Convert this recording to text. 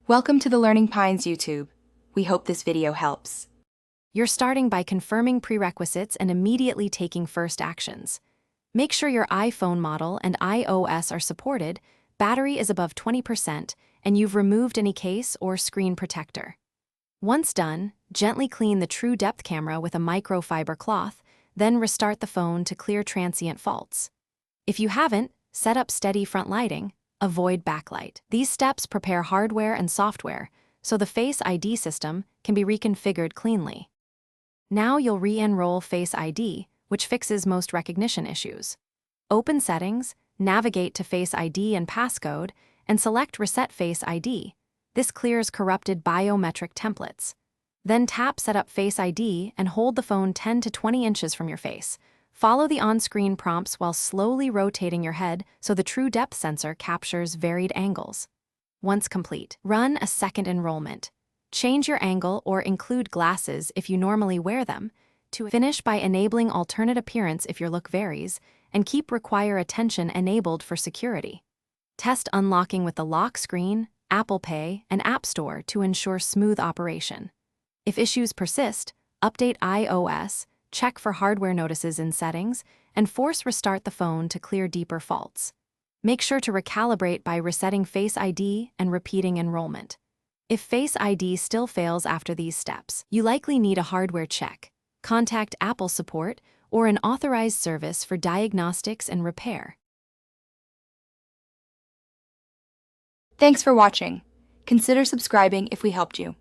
Welcome to the Learning Pines YouTube. We hope this video helps. You're starting by confirming prerequisites and immediately taking first actions. Make sure your iPhone model and iOS are supported, battery is above 20%, and you've removed any case or screen protector. Once done, gently clean the true depth camera with a microfiber cloth, then restart the phone to clear transient faults. If you haven't, set up steady front lighting. Avoid backlight. These steps prepare hardware and software, so the Face ID system can be reconfigured cleanly. Now you'll re-enroll Face ID, which fixes most recognition issues. Open Settings, navigate to Face ID and passcode, and select Reset Face ID. This clears corrupted biometric templates. Then tap Set up Face ID and hold the phone 10 to 20 inches from your face. Follow the on-screen prompts while slowly rotating your head so the true depth sensor captures varied angles. Once complete, run a second enrollment. Change your angle or include glasses if you normally wear them, to finish by enabling alternate appearance if your look varies, and keep Require Attention enabled for security. Test unlocking with the lock screen, Apple Pay, and App Store to ensure smooth operation. If issues persist, update iOS, check for hardware notices in settings, and force restart the phone to clear deeper faults. Make sure to recalibrate by resetting Face ID and repeating enrollment. If Face ID still fails after these steps, you likely need a hardware check. Contact Apple support or an authorized service for diagnostics and repair. Thanks for watching. Consider subscribing if we helped you.